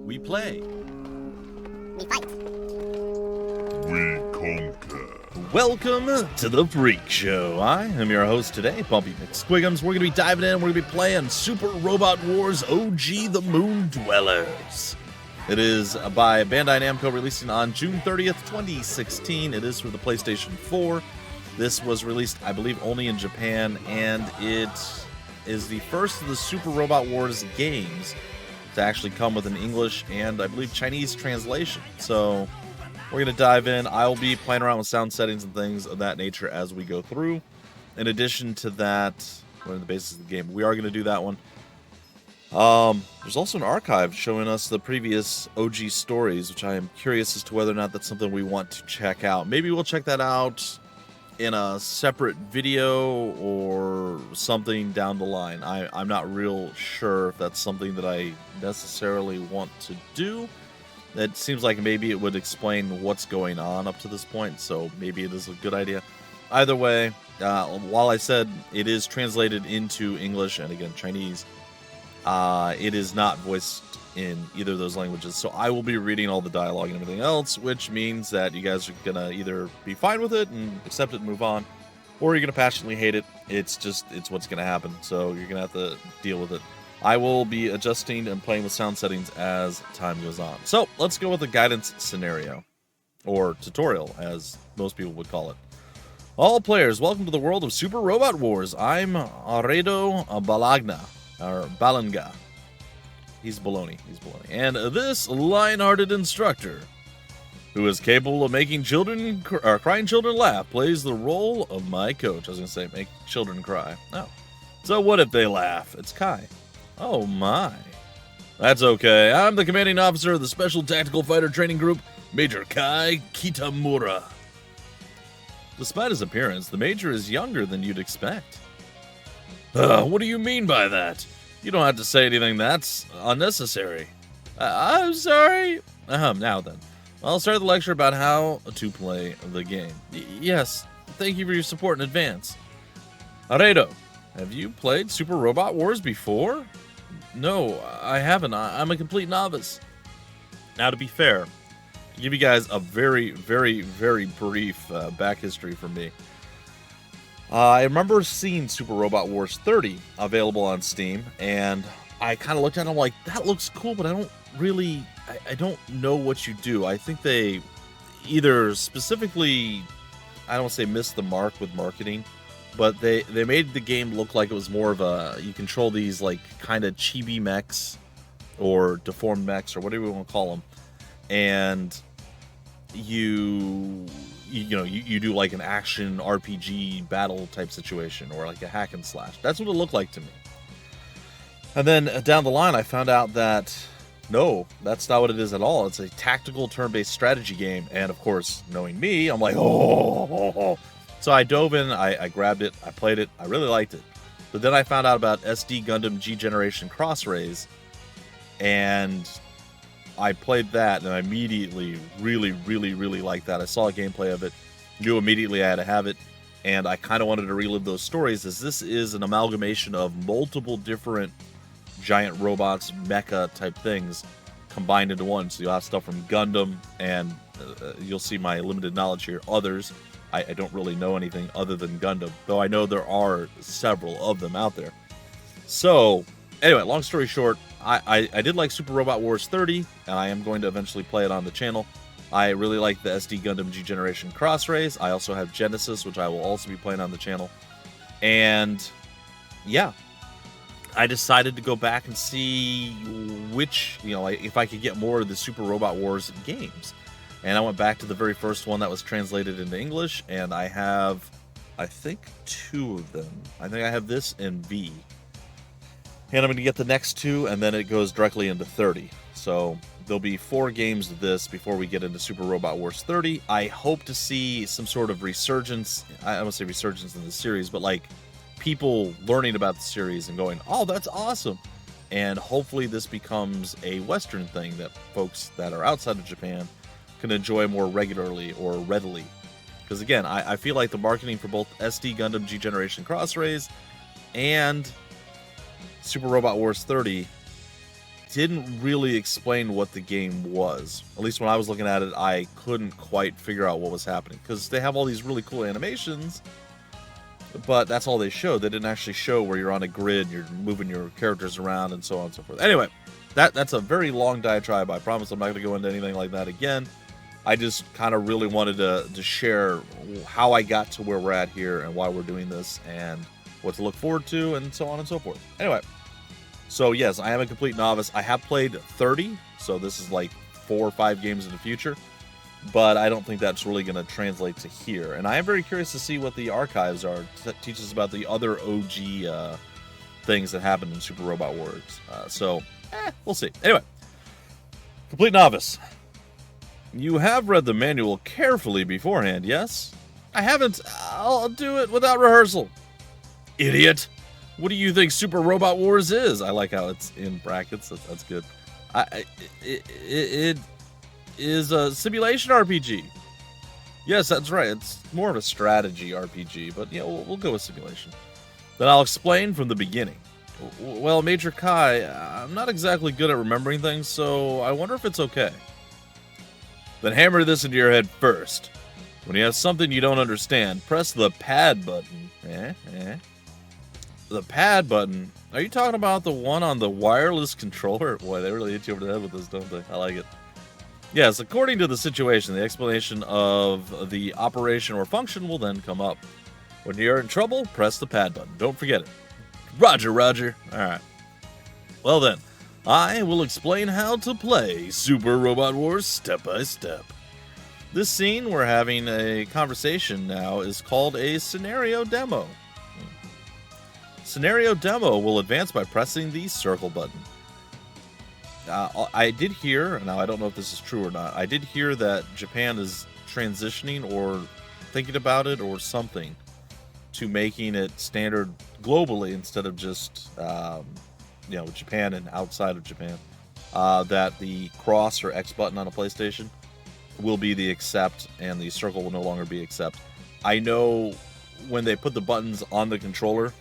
We play. We fight. We conquer. Welcome to the Freak Show. I am your host today, Bumpy McSquigums. We're going to be diving in. We're going to be playing Super Robot Wars OG The Moon Dwellers. It is by Bandai Namco, releasing on June 30th, 2016. It is for the PlayStation 4. This was released, I believe, only in Japan, and it is the first of the Super Robot Wars games to actually come with an English and, I believe, Chinese translation. So we're going to dive in. I'll be playing around with sound settings and things of that nature as we go through. In addition to that, learning the basics of the game. We are going to do that one. There's also an archive showing us the previous OG stories, which I am curious as to whether or not that's something we want to check out. Maybe we'll check that out in a separate video or something down the line. I'm not real sure if that's something that I necessarily want to do. It seems like maybe it would explain what's going on up to this point, so maybe it is a good idea. Either way, while I said it is translated into English and, again, Chinese, it is not voiced in either of those languages, so I will be reading all the dialogue and everything else, which means that you guys are gonna either be fine with it and accept it and move on, or you're gonna passionately hate it. It's what's gonna happen, so you're gonna have to deal with it. I will be adjusting and playing with sound settings as time goes on. So let's go with the guidance scenario, or tutorial, as most people would call it. All players, welcome to the world of Super Robot Wars. I'm Aredo Balanga. He's baloney. And this lion-hearted instructor, who is capable of making children, crying children laugh, plays the role of my coach. I was going to say, make children cry. Oh. So what if they laugh? It's Kai. Oh my. That's okay. I'm the commanding officer of the Special Tactical Fighter Training Group, Major Kai Kitamura. Despite his appearance, the Major is younger than you'd expect. What do you mean by that? You don't have to say anything that's unnecessary. I'm sorry. Now then. I'll start the lecture about how to play the game. Yes, thank you for your support in advance. Aredo, have you played Super Robot Wars before? No, I haven't. I'm a complete novice. Now, to be fair, to give you guys a very, very, very brief back history from me. I remember seeing Super Robot Wars 30 available on Steam, and I kind of looked at it and I'm like, that looks cool, but I don't know what you do. I think they either specifically, I don't want to say missed the mark with marketing, but they made the game look like it was more of a, you control these like kind of chibi mechs or deformed mechs or whatever you want to call them, and you do like an action RPG battle type situation or like a hack and slash. That's what it looked like to me. And then down the line, I found out that no, that's not what it is at all. It's a tactical turn-based strategy game. And of course, knowing me, I'm like, oh. So I dove in, I grabbed it, I played it, I really liked it. But then I found out about SD Gundam G Generation Cross Rays, and I played that, and I immediately really, really, really liked that. I saw a gameplay of it, knew immediately I had to have it, and I kind of wanted to relive those stories, as this is an amalgamation of multiple different giant robots, mecha type things combined into one. So you'll have stuff from Gundam, and you'll see my limited knowledge here. Others, I don't really know anything other than Gundam, though I know there are several of them out there. So anyway, long story short, I did like Super Robot Wars 30, and I am going to eventually play it on the channel. I really like the SD Gundam G Generation Cross Rays. I also have Genesis, which I will also be playing on the channel. And yeah, I decided to go back and see which, if I could get more of the Super Robot Wars games. And I went back to the very first one that was translated into English, and I have, I think, 2 of them. I think I have this and V. And I'm going to get the next 2, and then it goes directly into 30. So there'll be 4 games of this before we get into Super Robot Wars 30. I hope to see some sort of resurgence. I don't want to say resurgence in the series, but like people learning about the series and going, oh, that's awesome. And hopefully this becomes a Western thing that folks that are outside of Japan can enjoy more regularly or readily. Because again, I feel like the marketing for both SD Gundam G Generation Cross Rays and Super Robot Wars 30 didn't really explain what the game was. At least when I was looking at it, I couldn't quite figure out what was happening. Because they have all these really cool animations, but that's all they showed. They didn't actually show where you're on a grid, you're moving your characters around, and so on and so forth. Anyway, that's a very long diatribe. I promise I'm not going to go into anything like that again. I just kind of really wanted to share how I got to where we're at here and why we're doing this and what to look forward to and so on and so forth. Anyway, so yes, I am a complete novice. I have played 30, so this is like 4 or 5 games in the future, but I don't think that's really going to translate to here. And I am very curious to see what the archives are to teach us about the other OG things that happened in Super Robot Wars. We'll see. Anyway, complete novice. You have read the manual carefully beforehand, yes? I haven't. I'll do it without rehearsal. Idiot. What do you think Super Robot Wars is? I like how it's in brackets. That's good. It is a simulation RPG. Yes, that's right. It's more of a strategy RPG, but yeah, we'll go with simulation. Then I'll explain from the beginning. Well, Major Kai, I'm not exactly good at remembering things, so I wonder if it's okay. Then hammer this into your head first. When you have something you don't understand, press the pad button. The pad button? Are you talking about the one on the wireless controller? Boy, they really hit you over the head with this, don't they? I like it. Yes, according to the situation, the explanation of the operation or function will then come up. When you're in trouble, press the pad button. Don't forget it. Roger, Roger. All right. Well then, I will explain how to play Super Robot Wars step by step. This scene we're having a conversation now is called a scenario demo. Scenario demo will advance by pressing the circle button. I did hear, now I don't know if this is true or not, I did hear that Japan is transitioning or thinking about it or something to making it standard globally instead of just Japan and outside of Japan, that the cross or X button on a PlayStation will be the accept and the circle will no longer be accept. I know when they put the buttons on the controller,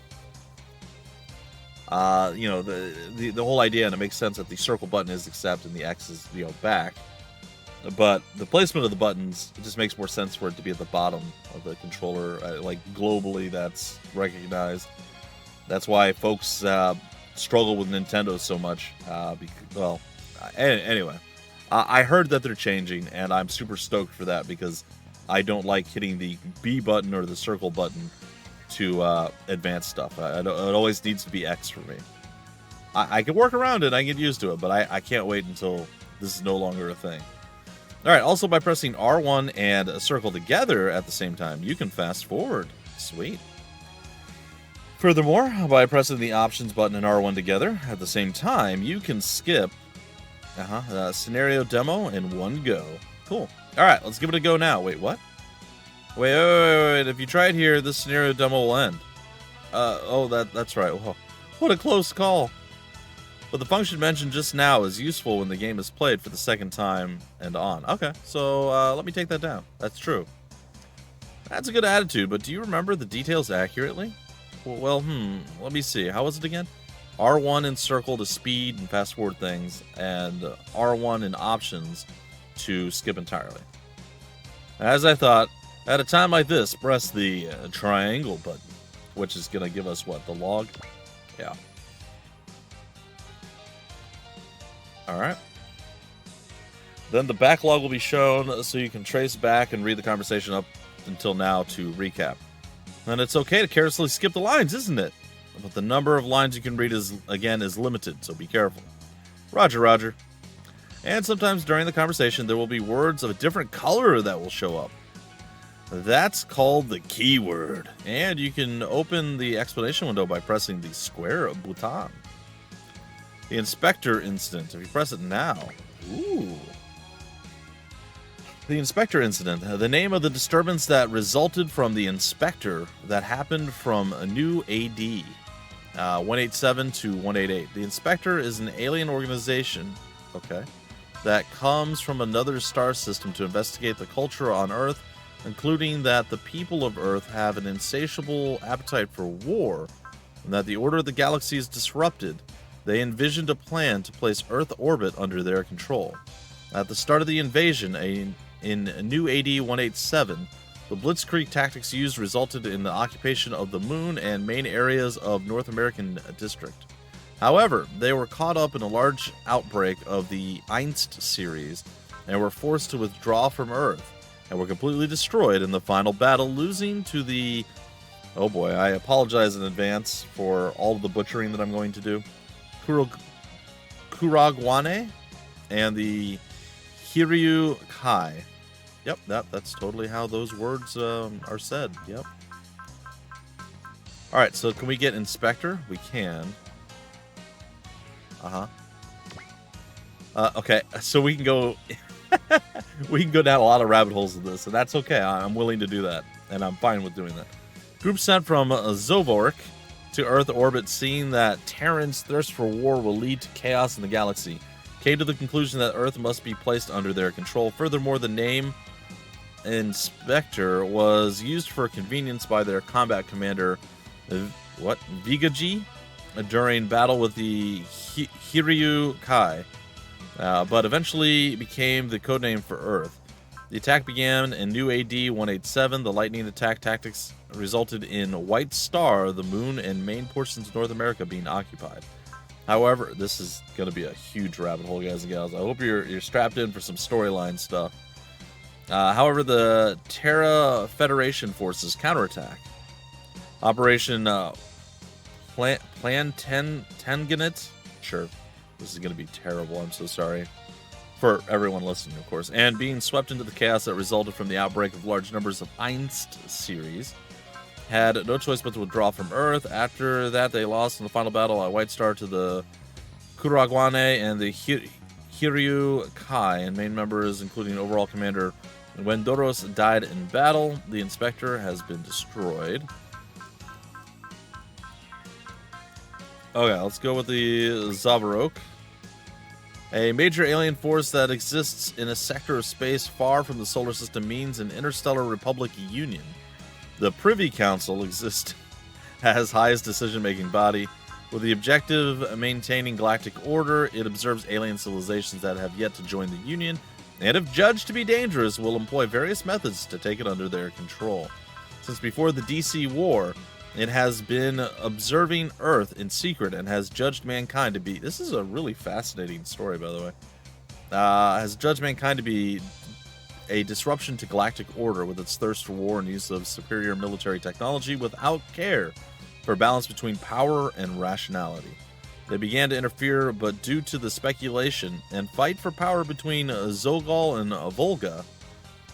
the whole idea, and it makes sense that the circle button is accept and the X is back, but the placement of the buttons, it just makes more sense for it to be at the bottom of the controller. Like globally, that's recognized. That's why folks struggle with Nintendo so much. Anyway, I heard that they're changing, and I'm super stoked for that because I don't like hitting the B button or the circle button to advance stuff. It always needs to be X for me. I can work around it, I get used to it, but I can't wait until this is no longer a thing. Alright, also by pressing R1 and a circle together at the same time, you can fast forward. Sweet. Furthermore, by pressing the options button and R1 together at the same time, you can skip scenario demo in one go. Cool. Alright, let's give it a go now. Wait, what? Wait. If you try it here, this scenario demo will end. That's right. Whoa. What a close call. But the function mentioned just now is useful when the game is played for the second time and on. Okay, so let me take that down. That's true. That's a good attitude, but do you remember the details accurately? Well, let me see. How was it again? R1 in circle to speed and fast forward things, and R1 in options to skip entirely. As I thought, at a time like this, press the triangle button, which is going to give us what? The log? Yeah. Alright. Then the backlog will be shown so you can trace back and read the conversation up until now to recap. And it's okay to carelessly skip the lines, isn't it? But the number of lines you can read is limited, so be careful. Roger, Roger. And sometimes during the conversation, there will be words of a different color that will show up. That's called the keyword. And you can open the explanation window by pressing the square button. The inspector incident. If you press it now. Ooh. The inspector incident. The name of the disturbance that resulted from the inspector that happened from a new AD. 187 to 188. The inspector is an alien organization. Okay. That comes from another star system to investigate the culture on Earth, including that the people of Earth have an insatiable appetite for war, and that the order of the galaxy is disrupted, they envisioned a plan to place Earth orbit under their control. At the start of the invasion, in New AD 187, the Blitzkrieg tactics used resulted in the occupation of the Moon and main areas of North American District. However, they were caught up in a large outbreak of the Einst series and were forced to withdraw from Earth, and were completely destroyed in the final battle, losing to the... Oh boy, I apologize in advance for all of the butchering that I'm going to do. Kuragwane and the Hiryu Kai. Yep, that's totally how those words are said. Yep. Alright, so can we get Inspector? We can. Okay, so we can go... we can go down a lot of rabbit holes with this, and that's okay. I'm willing to do that, and I'm fine with doing that. Group sent from Zovork to Earth orbit, seeing that Terran's thirst for war will lead to chaos in the galaxy, came to the conclusion that Earth must be placed under their control. Furthermore, the name Inspector was used for convenience by their combat commander, Vigaji, during battle with the Hiryu Kai, but eventually became the codename for Earth. The attack began in New AD 187. The lightning attack tactics resulted in White Star, the Moon, and main portions of North America being occupied. However, this is going to be a huge rabbit hole, guys and gals. I hope you're strapped in for some storyline stuff. However, the Terra Federation forces counterattack. Operation Plan Tanganit. Sure, this is going to be terrible. I'm so sorry. For everyone listening, of course. And being swept into the chaos that resulted from the outbreak of large numbers of Einst series, had no choice but to withdraw from Earth. After that, they lost in the final battle at White Star to the Kuragwane and the Hiryu Kai, and main members, including overall commander Wendoros, died in battle. The Inspector has been destroyed. Okay, let's go with the Zavarok. A major alien force that exists in a sector of space far from the solar system means an interstellar republic union. The Privy Council exists as highest decision-making body. With the objective of maintaining galactic order, it observes alien civilizations that have yet to join the Union, and if judged to be dangerous, will employ various methods to take it under their control. Since before the DC War, it has been observing Earth in secret and has judged mankind to be... This is a really fascinating story, by the way. Has judged mankind to be a disruption to galactic order with its thirst for war and use of superior military technology without care for balance between power and rationality. They began to interfere, but due to the speculation and fight for power between Zogol and Volga,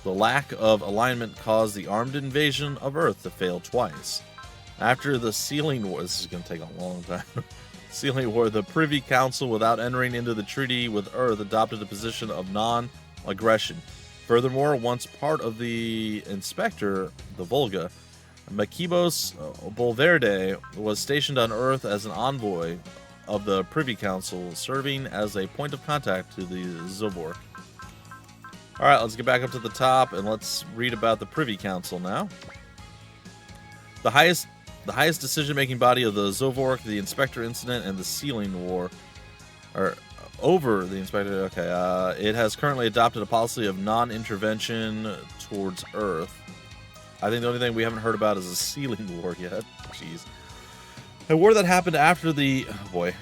the lack of alignment caused the armed invasion of Earth to fail twice. After the Sealing War, this is going to take a long time. Sealing War, the Privy Council, without entering into the treaty with Earth, adopted a position of non-aggression. Furthermore, once part of the Inspector, the Volga, Makibos Bolverde was stationed on Earth as an envoy of the Privy Council, serving as a point of contact to the Zovork. Alright, let's get back up to the top and let's read about the Privy Council now. The highest decision-making body of the Zovork, the Inspector Incident, and the Sealing War are over the Inspector. Okay, it has currently adopted a policy of in towards Earth. I think the only thing we haven't heard about is the Sealing War yet. Jeez. A war that happened after the,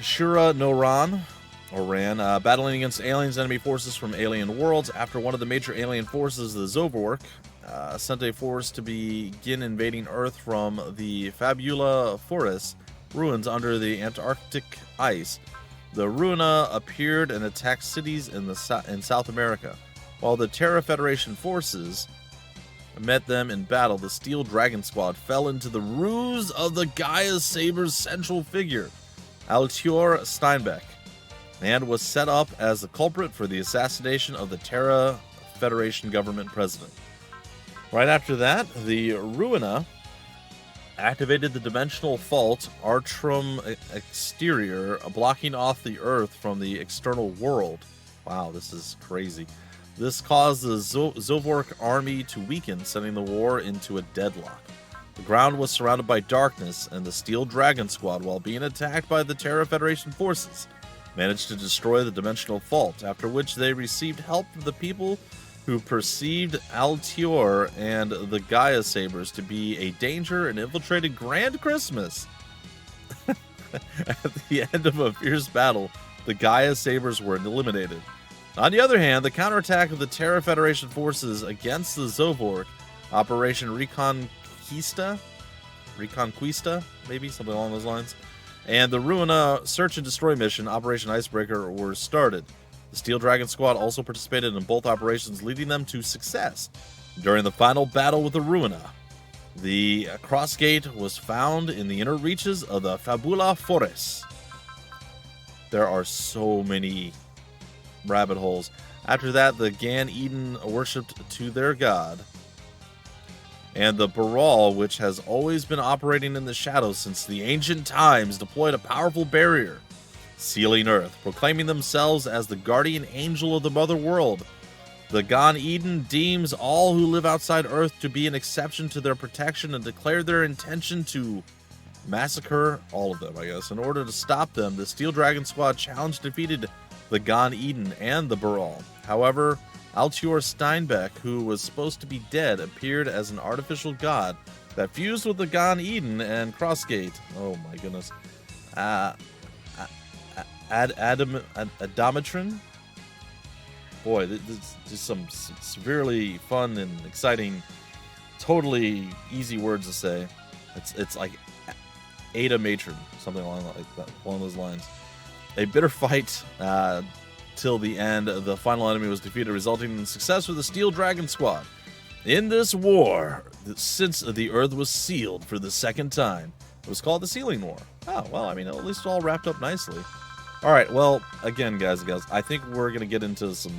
Shura no Ran, battling against aliens enemy forces from alien worlds. After one of the major alien forces, the Zovork, sent a force to begin invading Earth from the Fabula Forest ruins under the Antarctic ice. The Ruina appeared and attacked cities in South America. While the Terra Federation forces met them in battle, the Steel Dragon Squad fell into the ruse of the Gaia Saber's central figure, Altior Steinbeck, and was set up as the culprit for the assassination of the Terra Federation government president. Right after that, the Ruina activated the dimensional fault Artrum exterior, blocking off the Earth from the external world. Wow, this is crazy. This caused the Zovork army to weaken, sending the war into a deadlock. The ground was surrounded by darkness, and the Steel Dragon Squad, while being attacked by the Terra Federation forces, managed to destroy the dimensional fault, after which they received help from the people who perceived Altior and the Gaia Sabers to be a danger and infiltrated Grand Christmas. At the end of a fierce battle, the Gaia Sabers were eliminated. On the other hand, the counterattack of the Terra Federation forces against the Zovork, Operation Reconquista, maybe, something along those lines, and the Ruina search and destroy mission, Operation Icebreaker, were started. The Steel Dragon Squad also participated in both operations, leading them to success. During the final battle with the Ruina, the Crossgate was found in the inner reaches of the Fabula Forest. There are so many rabbit holes. After that, the Gan Eden worshipped to their god, and the Baral, which has always been operating in the shadows since the ancient times, deployed a powerful barrier, sealing Earth, proclaiming themselves as the guardian angel of the Mother World. The Gan Eden deems all who live outside Earth to be an exception to their protection and declared their intention to massacre all of them, I guess. In order to stop them, the Steel Dragon Squad challenged and defeated the Gan Eden and the Baral. However, Altior Steinbeck, who was supposed to be dead, appeared as an artificial god that fused with the Gan Eden and Crossgate. Oh my goodness. Adamatrin? Boy, this is just some severely fun and exciting, totally easy words to say. It's like Ada Matron, something along those lines. A bitter fight till the end. The final enemy was defeated, resulting in success for the Steel Dragon Squad. In this war, since the Earth was sealed for the second time, it was called the Sealing War. Oh, well, I mean, at least it all wrapped up nicely. All right, well, again, guys, I think we're going to get into some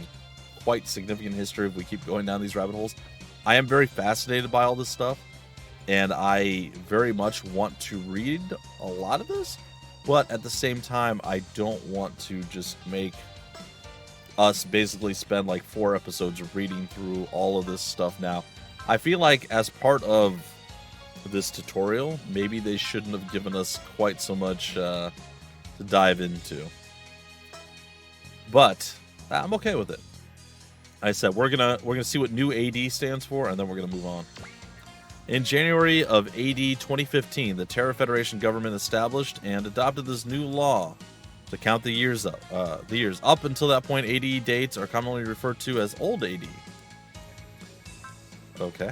quite significant history if we keep going down these rabbit holes. I am very fascinated by all this stuff, and I very much want to read a lot of this, but at the same time, I don't want to just make us basically spend like 4 episodes reading through all of this stuff now. I feel like as part of this tutorial, maybe they shouldn't have given us quite so much to dive into. But I'm okay with it. I said we're gonna see what new AD stands for, and then we're gonna move on. In January of AD 2015, the Terra Federation government established and adopted this new law to count the years up. Up until that point, AD dates are commonly referred to as Old AD. Okay.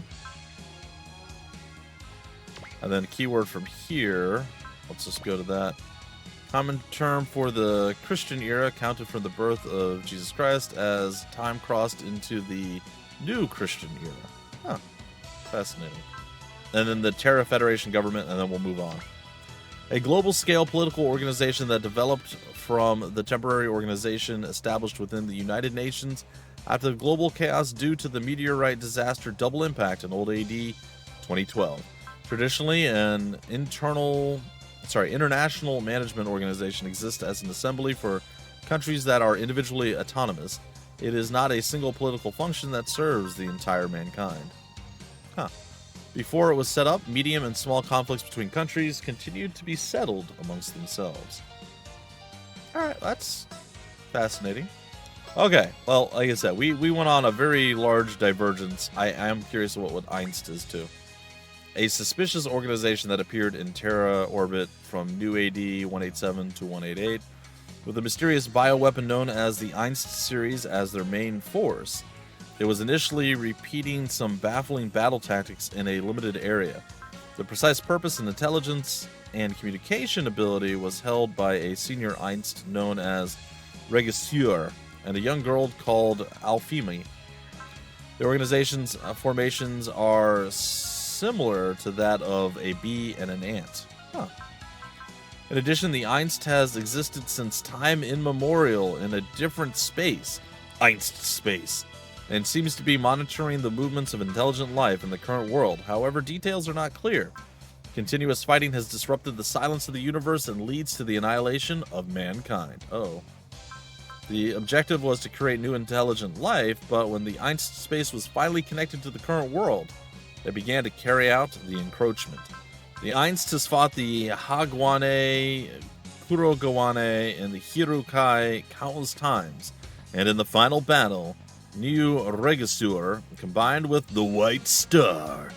And then keyword from here. Let's just go to that. Common term for the Christian era, counted from the birth of Jesus Christ as time crossed into the new Christian era. Huh. Fascinating. And then the Terra Federation government, and then we'll move on. A global-scale political organization that developed from the temporary organization established within the United Nations after the global chaos due to the meteorite disaster Double Impact in Old AD 2012. Traditionally, an international management organization exists as an assembly for countries that are individually autonomous. It is not a single political function that serves the entire mankind. Huh. Before it was set up, medium and small conflicts between countries continued to be settled amongst themselves. Alright, that's fascinating. Okay, well, like I said, we went on a very large divergence. I am curious what Einst is too. A suspicious organization that appeared in Terra orbit from New AD 187 to 188, with a mysterious bioweapon known as the Einst series as their main force. It was initially repeating some baffling battle tactics in a limited area. The precise purpose and intelligence and communication ability was held by a senior Einst known as Regisseur and a young girl called Alfimi. The organization's formations are similar to that of a bee and an ant. Huh. In addition, the Einst has existed since time immemorial in a different space, Einst space, and seems to be monitoring the movements of intelligent life in the current world. However, details are not clear. Continuous fighting has disrupted the silence of the universe and leads to the annihilation of mankind. Oh. The objective was to create new intelligent life, but when the Einst space was finally connected to the current world, They began to carry out the encroachment. The Einstas fought the Hagwane, Kurogawane, and the Hirukai countless times, and in the final battle, New Regisur combined with the White Star.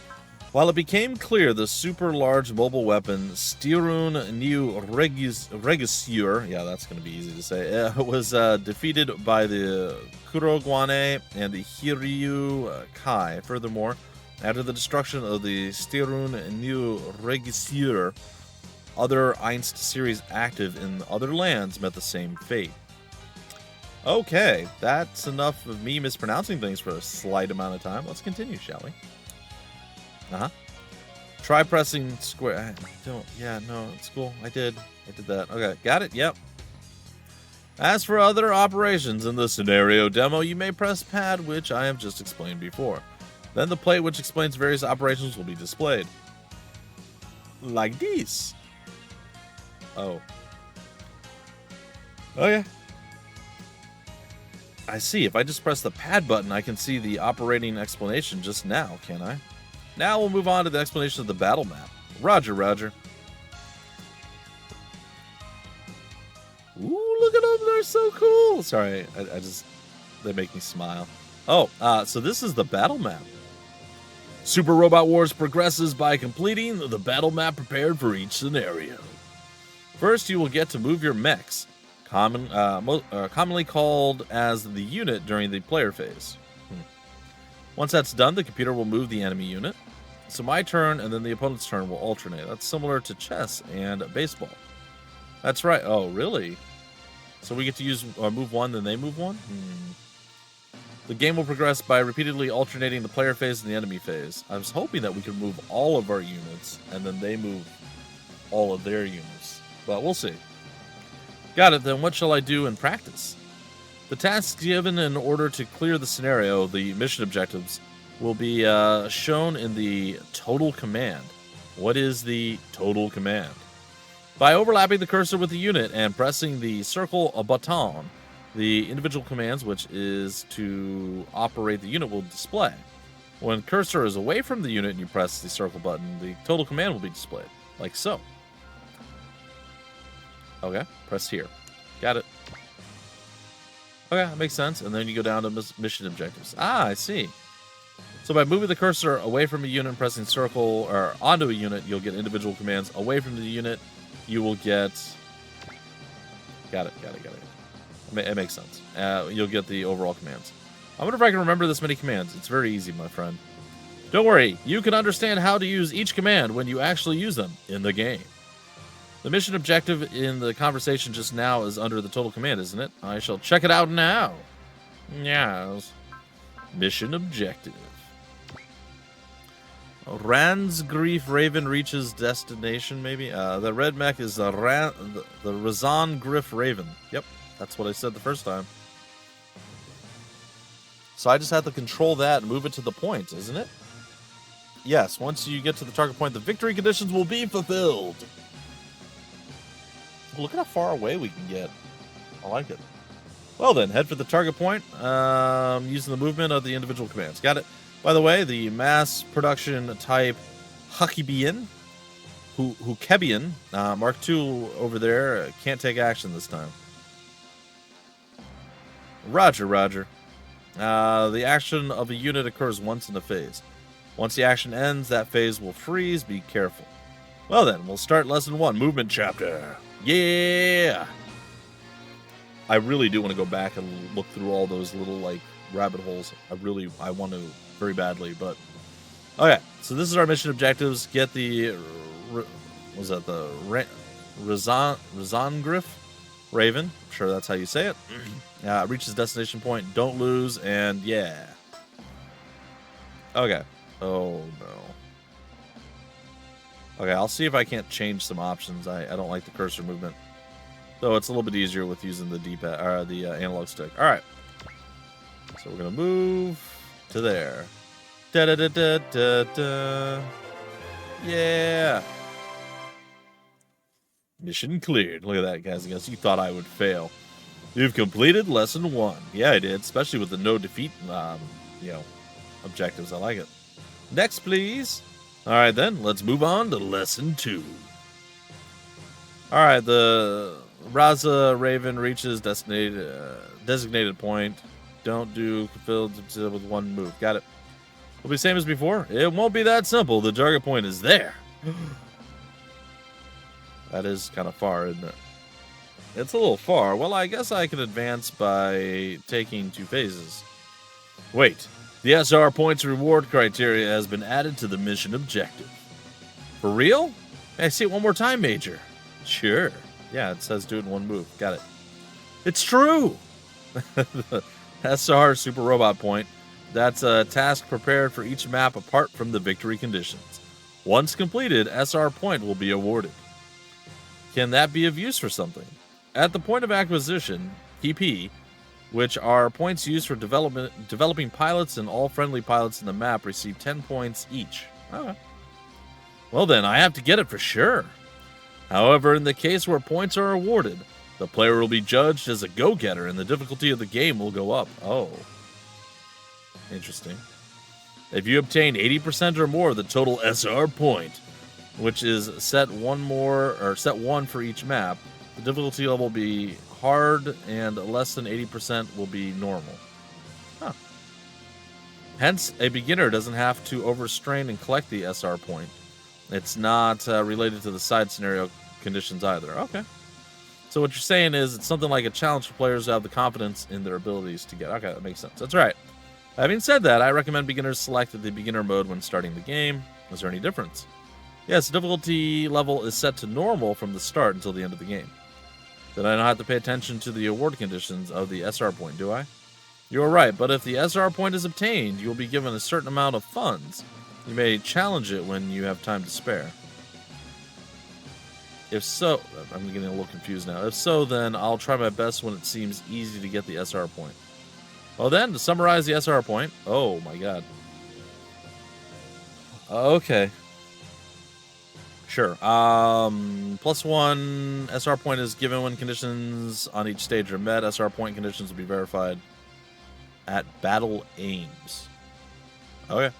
While it became clear the super large mobile weapon Stirun New Regisur, yeah, that's going to be easy to say, was defeated by the Kurogawane and the Hiryu Kai. Furthermore, after the destruction of the Stirun New Regisur, other Einst series active in other lands met the same fate. Okay, that's enough of me mispronouncing things for a slight amount of time. Let's continue, shall we? Try pressing square. No, it's cool. I did that. Okay, got it? Yep. As for other operations in the scenario demo, you may press pad, which I have just explained before. Then the plate which explains various operations will be displayed. Like this. Oh. Okay. I see. If I just press the pad button, I can see the operating explanation just now, can I? Now we'll move on to the explanation of the battle map. Roger, roger. Ooh, look at them. They're so cool. Sorry, I just... They make me smile. Oh, so this is the battle map. Super Robot Wars progresses by completing the battle map prepared for each scenario. First, you will get to move your mechs, commonly called as the unit during the player phase. Once that's done, the computer will move the enemy unit. So my turn and then the opponent's turn will alternate. That's similar to chess and baseball. That's right. Oh, really? So we get to use move one, then they move one? The game will progress by repeatedly alternating the player phase and the enemy phase. I was hoping that we could move all of our units, and then they move all of their units. But we'll see. Got it, then what shall I do in practice? The tasks given in order to clear the scenario, the mission objectives, will be shown in the total command. What is the total command? By overlapping the cursor with the unit and pressing the circle button, the individual commands, which is to operate the unit, will display. When cursor is away from the unit and you press the circle button, the total command will be displayed, like so. Okay, press here. Got it. Okay, that makes sense. And then you go down to mission objectives. Ah, I see. So by moving the cursor away from a unit and pressing circle or onto a unit, you'll get individual commands. Away from the unit, you will get... Got it. It makes sense. You'll get the overall commands. I wonder if I can remember this many commands. It's very easy, my friend. Don't worry, you can understand how to use each command when you actually use them in the game. The mission objective in the conversation just now is under the total command, isn't it? I shall check it out now. Yes. Mission objective. Rand's Grief Raven reaches destination, maybe? The red mech is the Razan Griff Raven. Yep, that's what I said the first time. So I just have to control that and move it to the point, isn't it? Yes, once you get to the target point, the victory conditions will be fulfilled. Look at how far away we can get. I like it. Well then, head for the target point using the movement of the individual commands. Got it. By the way, the mass production type Hukibian, Hukebian, Mark II over there, can't take action this time. Roger. The action of a unit occurs once in a phase. Once the action ends, that phase will freeze. Be careful. Well then, we'll start lesson 1, movement chapter. Yeah! I really do want to go back and look through all those little, like, rabbit holes. I want to very badly, but... Okay, so this is our mission objectives. Get the... Was that the... Razangriff Raven. I'm sure that's how you say it. Reaches destination point. Don't lose, and yeah. Okay. Oh, no. Okay, I'll see if I can't change some options. I don't like the cursor movement. Though it's a little bit easier with using the D-pad, or the analog stick. Alright. So we're going to move to there. Da-da-da-da-da-da. Yeah. Mission cleared. Look at that, guys. I guess you thought I would fail. You've completed lesson 1. Yeah, I did. Especially with the no defeat, objectives. I like it. Next, please. All right, then. Let's move on to Lesson 2. All right, the Raza Raven reaches designated point. Don't do filled with one move. Got it. Will be same as before. It won't be that simple. The target point is there. That is kind of far, isn't it? It's a little far. Well, I guess I can advance by taking 2 phases. Wait. The SR points reward criteria has been added to the mission objective. For real? May I see it one more time, Major? Sure. Yeah, it says do it in one move. Got it. It's true! SR Super Robot Point. That's a task prepared for each map apart from the victory conditions. Once completed, SR Point will be awarded. Can that be of use for something? At the point of acquisition, PP, which are points used for developing pilots, and all friendly pilots in the map receive 10 points each. Okay. Well then, I have to get it for sure. However, in the case where points are awarded, the player will be judged as a go-getter and the difficulty of the game will go up. Oh. Interesting. If you obtain 80% or more of the total SR point, which is set 1 for each map, the difficulty level will be hard and less than 80% will be normal. Huh. Hence, a beginner doesn't have to overstrain and collect the SR point. It's not related to the side scenario conditions either. Okay. So what you're saying is it's something like a challenge for players who have the confidence in their abilities to get. Okay, that makes sense. That's right. Having said that, I recommend beginners select the beginner mode when starting the game. Is there any difference? Yes, the difficulty level is set to normal from the start until the end of the game. Then I don't have to pay attention to the award conditions of the SR point, do I? You're right, but if the SR point is obtained, you'll be given a certain amount of funds. You may challenge it when you have time to spare. If so, I'm getting a little confused now. If so, then I'll try my best when it seems easy to get the SR point. Well then, to summarize the SR point, oh my god. Okay. Sure. +1 SR point is given when conditions on each stage are met. SR point conditions will be verified at battle aims. Okay.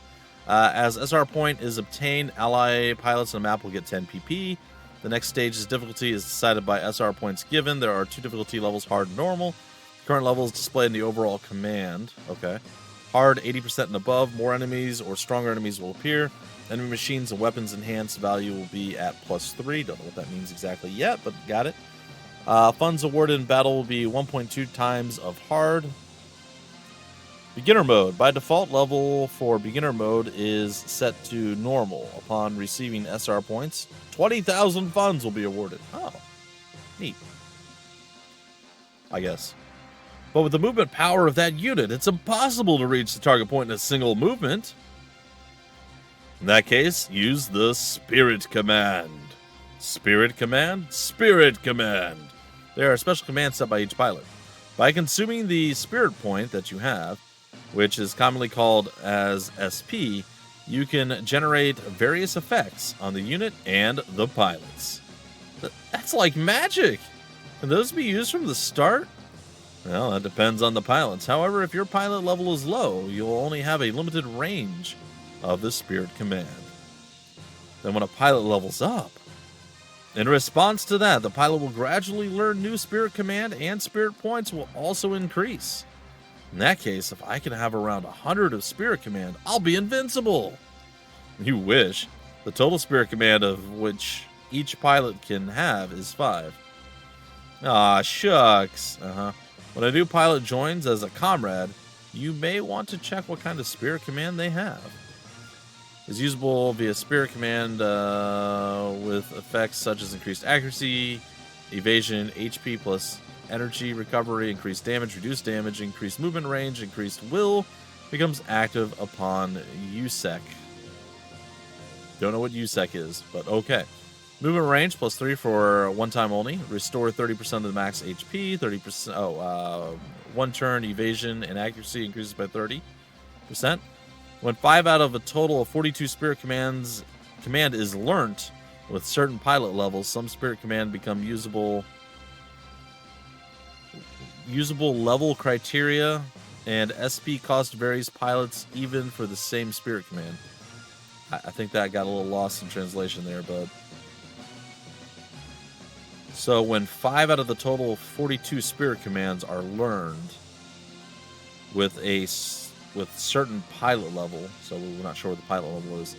As SR point is obtained, ally pilots on the map will get 10 PP. The next stage's difficulty is decided by SR points given. There are 2 difficulty levels, hard and normal. Current level is displayed in the overall command. Okay. Hard, 80% and above. More enemies or stronger enemies will appear. Enemy machines and weapons enhanced value will be at +3. Don't know what that means exactly yet, but got it. Funds awarded in battle will be 1.2 times of hard. Beginner mode. By default, level for beginner mode is set to normal. Upon receiving SR points, 20,000 funds will be awarded. Oh, neat. I guess. But with the movement power of that unit, it's impossible to reach the target point in a single movement. In that case, use the Spirit Command. Spirit Command? Spirit Command. There are special commands set by each pilot. By consuming the Spirit Point that you have, which is commonly called as SP, you can generate various effects on the unit and the pilots. That's like magic! Can those be used from the start? Well, that depends on the pilots. However, if your pilot level is low, you'll only have a limited range of the Spirit Command. Then when a pilot levels up, in response to that, the pilot will gradually learn new Spirit Command and Spirit Points will also increase. In that case, if I can have around 100 of Spirit Command, I'll be invincible. You wish. The total Spirit Command of which each pilot can have is 5. Aw, shucks. When a new pilot joins as a comrade, you may want to check what kind of Spirit Command they have. Is usable via Spirit Command with effects such as increased accuracy, evasion, HP plus energy recovery, increased damage, reduced damage, increased movement range, increased will, becomes active upon USEC. Don't know what USEC is, but okay. Movement range +3 for one time only. Restore 30% of the max HP. 30%. One turn evasion and accuracy increases by 30%. When 5 out of a total of 42 Spirit command is learnt with certain pilot levels, some Spirit Command become usable level criteria, and SP cost varies pilots even for the same Spirit Command. I think that got a little lost in translation there, but... So when 5 out of the total 42 spirit commands are learned with certain pilot level, so we're not sure what the pilot level is,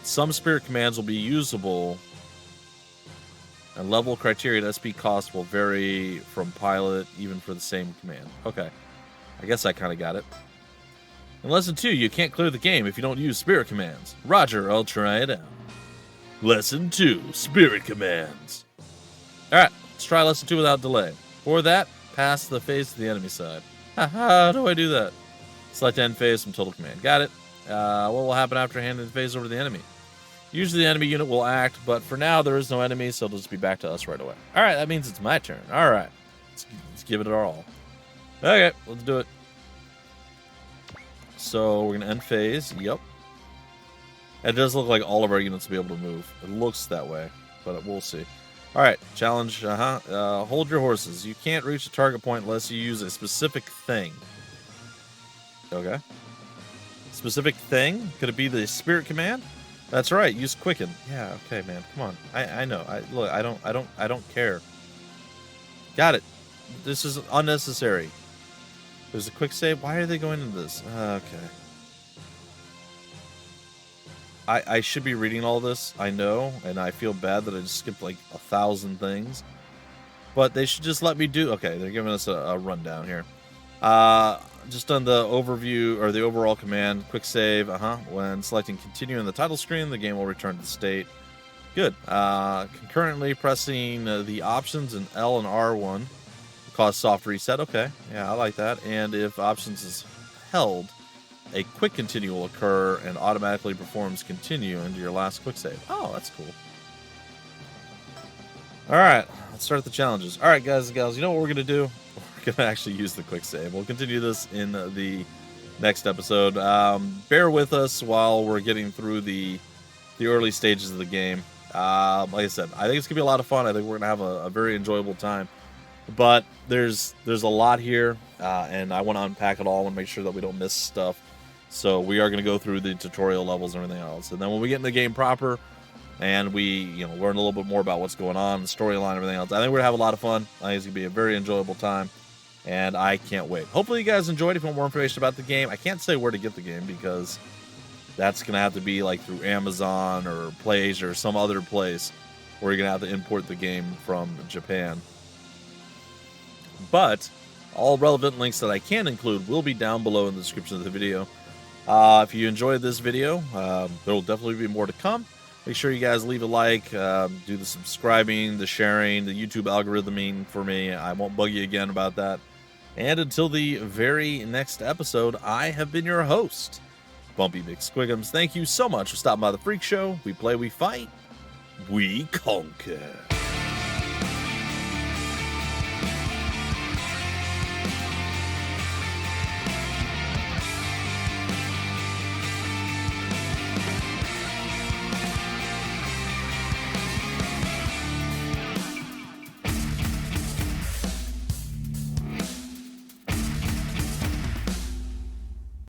some spirit commands will be usable, and level criteria and SP cost will vary from pilot even for the same command. Okay, I guess I kind of got it. In Lesson 2, you can't clear the game if you don't use spirit commands. Roger, I'll try it out. Lesson 2, spirit commands. Alright, let's try Lesson 2 without delay. For that, pass the phase to the enemy side. How do I do that? Select end phase from total command. Got it. What will happen after handing the phase over to the enemy? Usually the enemy unit will act, but for now there is no enemy, so it'll just be back to us right away. Alright, that means it's my turn. Alright, let's give it our all. Okay, let's do it. So we're going to end phase. Yep. It does look like all of our units will be able to move. It looks that way, but we'll see. All right, challenge. Hold your horses. You can't reach the target point unless you use a specific thing. Okay. Specific thing? Could it be the spirit command? That's right. Use quicken. Yeah. Okay, man. Come on. I know. Look. I don't care. Got it. This is unnecessary. There's a quick save. Why are they going into this? Okay. I should be reading all this, I know, and I feel bad that I just skipped like 1,000 things. But they should just let me do... Okay, they're giving us a rundown here. Just on the overview, or the overall command, quick save, when selecting continue in the title screen, the game will return to the state. Good. Concurrently pressing the options in L and R1 cause soft reset. Okay, yeah, I like that. And if options is held, a quick continue will occur and automatically performs continue into your last quick save. Oh, that's cool. All right, let's start the challenges. All right, guys and gals, you know what we're going to do? We're going to actually use the quick save. We'll continue this in the next episode. Bear with us while we're getting through the early stages of the game. Like I said, I think it's going to be a lot of fun. I think we're going to have a very enjoyable time. But there's a lot here, and I want to unpack it all. I want to make sure that we don't miss stuff. So we are going to go through the tutorial levels and everything else. And then when we get in the game proper and we learn a little bit more about what's going on, the storyline, everything else, I think we're going to have a lot of fun. I think it's going to be a very enjoyable time, and I can't wait. Hopefully you guys enjoyed. If you want more information about the game, I can't say where to get the game because that's going to have to be like through Amazon or PlayAsia or some other place where you're going to have to import the game from Japan. But all relevant links that I can include will be down below in the description of the video. If you enjoyed this video, there will definitely be more to come. Make sure you guys leave a like, do the subscribing, the sharing, the YouTube algorithming for me. I won't bug you again about that. And until the very next episode, I have been your host, Bumpy McSquigums. Thank you so much for stopping by the Freak Show. We play, we fight, we conquer.